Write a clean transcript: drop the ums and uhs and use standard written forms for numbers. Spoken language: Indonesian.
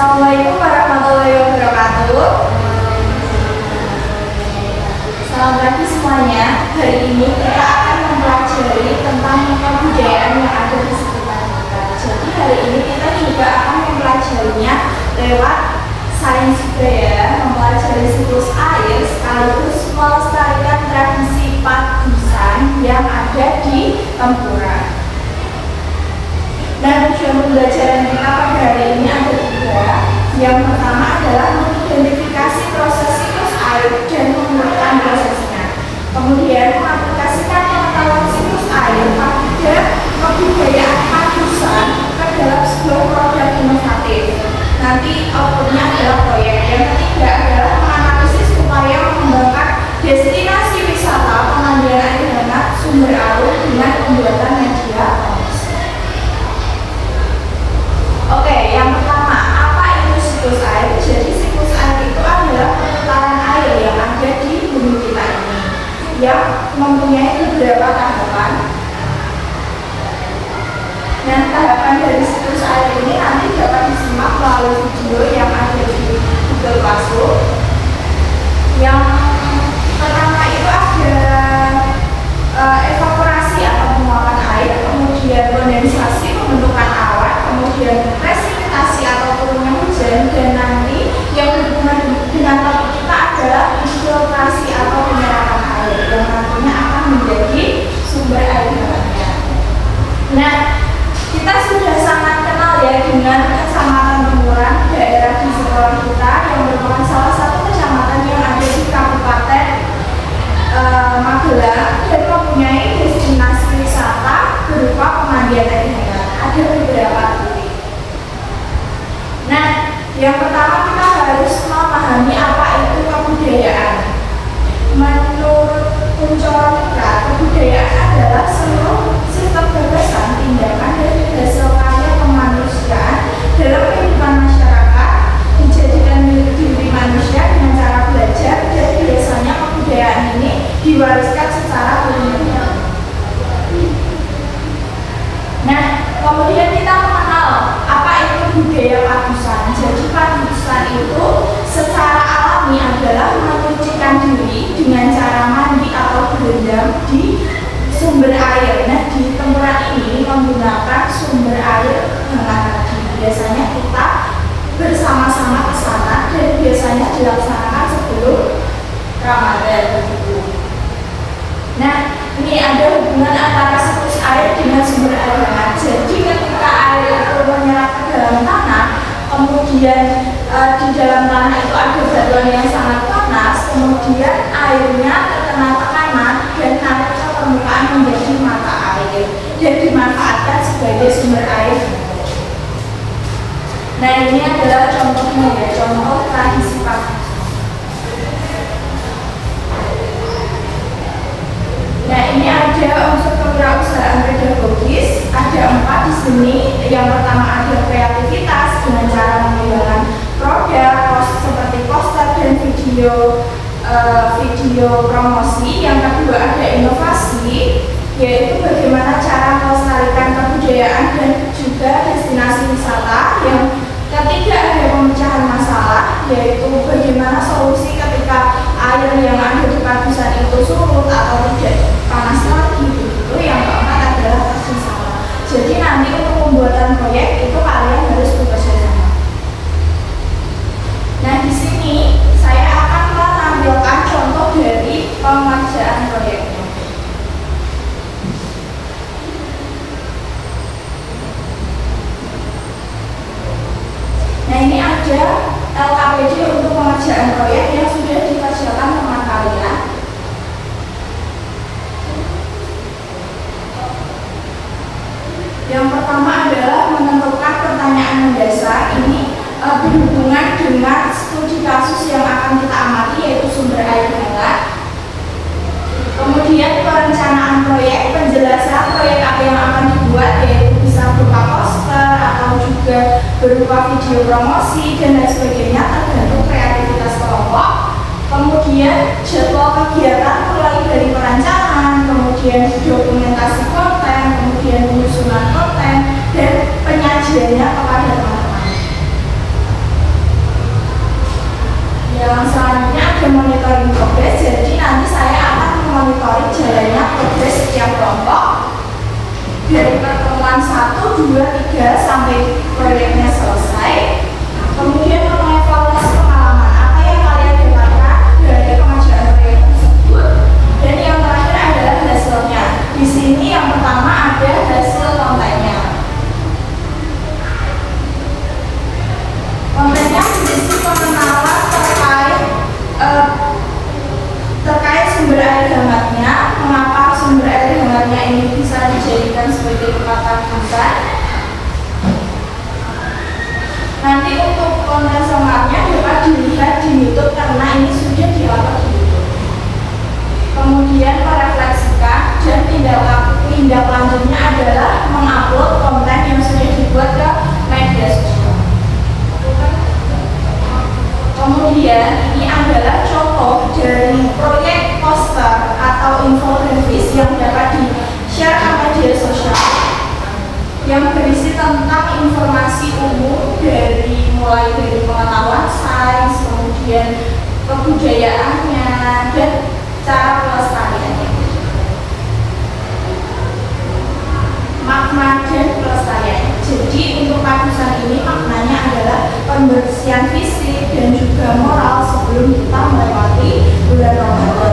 Assalamualaikum warahmatullahi wabarakatuh. Selamat pagi semuanya. Hari ini kita akan mempelajari tentang kebudayaan yang ada di sekitar kita. Jadi hari ini kita juga akan mempelajarinya lewat sains budaya, mempelajari siklus air sekaligus melestarikan tradisi padusan yang ada di Tempura. Nah, tujuan pembelajaran kita pada hari ini ada tiga. Yang pertama adalah mengidentifikasi proses siklus air dan mengurutkan prosesnya. Kemudian mengaplikasikan pengetahuan siklus air pada kebudayaan padusan ke dalam sebuah produk inovatif. Nanti outputnya adalah proyek. Yang ketiga adalah menganalisis upaya mengembangkan destinasi wisata pemandian air hangat sumber air dengan pembuatan media. Oke, yang pertama, apa itu siklus air? Jadi siklus air itu adalah perputaran air yang ada di bumi kita ini, yang mempunyai beberapa tahapan. Nah, tahapan dari siklus air ini nanti dapat disimak melalui video yang ada di Google Classroom. Yang pertama itu ada evaporasi atau penguapan air, kemudian kondensasi pembentukan awan, kemudian presipitasi atau turunnya hujan, dan nanti yang berhubungan dengan topik kita adalah infiltrasi atau penyerapan air yang nantinya akan menjadi sumber air hangatnya. Nah, kita sudah sangat kenal ya dengan Kecamatan Temurang, daerah di sekolah kita yang merupakan salah satu kecamatan yang ada di Kabupaten Magelang dan mempunyai destinasi wisata berupa pemandian air hangat. Ada beberapa titik. Nah, yang pertama kita harus memahami apa itu kebudayaan. Menurut Kuncoro Mitra, kebudayaan adalah seluruh sistem gagasan, tindakan, dan hasil karya kemanusiaan dalam kehidupan masyarakat dijadikan milik diri manusia dengan cara belajar, dan biasanya kebudayaan ini diwariskan secara turun-temurun. Nah, kemudian kita mengenal apa itu budaya padusan. Jadi padusan itu secara alami adalah menyucikan diri dengan cara mandi atau berendam di sumber air. Nah, di Tempura ini menggunakan sumber air hangat tadi. Biasanya kita bersama-sama ke sana dan biasanya dilaksanakan sebelum Ramadan begitu. Nah, ini ada hubungan antara siklus air dengan sumber air hangat. Jadi ketika air itu menyerap ke dalam tanah, kemudian di dalam tanah itu ada batuan yang sangat panas, kemudian airnya terkena tekanan dan naik ke permukaan menjadi mata air dan dimanfaatkan sebagai sumber air. Nah, ini adalah contohnya ya, contoh tradisi padusan. Nah, ini ada unsur kewirausahaan pedagogis, ada 4 di sini. Yang pertama ada kreativitas dengan cara mengembangkan produk seperti poster dan video promosi. Yang kedua ada inovasi, yaitu bagaimana cara melestarikan kebudayaan dan juga destinasi wisata. Yang ketiga ada pemecahan masalah, yaitu bagaimana solusi ketika air yang ada di padusan itu surut atau tidak panas lagi begitu. Yang keempat adalah kerjasama. Jadi nanti untuk pembuatan proyek itu kalian harus bekerja sama. Nah, di sini saya akan menampilkan contoh dari pengerjaan proyeknya. Nah, ini ada LKPD untuk pengerjaan proyek yang sudah dikerjakan sama kalian. Yang pertama adalah menentukan pertanyaan mendasar. Ini berhubungan dengan studi kasus yang akan kita amati, yaitu sumber air hangat. Kemudian perencanaan proyek, penjelasan proyek apa yang akan dibuat, yaitu bisa berupa poster atau juga berupa video promosi dan lain sebagainya, tergantung kreativitas kelompok. Kemudian jadwal kegiatan mulai dari perencanaan, kemudian dokumentasi konten, kemudian penyusunan konten, dan penyajiannya kepada teman-teman. dari pertemuan 1, 2, 3 sampai proyeknya selesai. Kemudian mengevaluasi pengalaman apa yang kalian dapatkan dari pengerjaan proyek tersebut. Dan yang terakhir adalah hasilnya. Di sini yang pertama ada hasil kontennya. Kontennya berisi pengenalan terkait sumber air hangatnya, mengapa sumber air hangatnya ini bisa dijadikan sebagai tempat takusan. Nanti untuk konten selengkapnya dapat dilihat di YouTube karena ini sudah diupload di YouTube. Kemudian merefleksikan dan tindak lanjutnya adalah mengupload konten yang sudah dibuat ke media sosial. Kemudian ini adalah contoh dari proyek poster atau infografis yang dapat di-share ke media sosial yang berisi tentang informasi umum mulai dari pengetahuan sains, kemudian kebudayaannya, dan cara pelestariannya. Makna dan pelestarian. Jadi untuk padusan ini maknanya adalah pembersihan fisik dan juga moral sebelum kita melewati bulan Ramadan.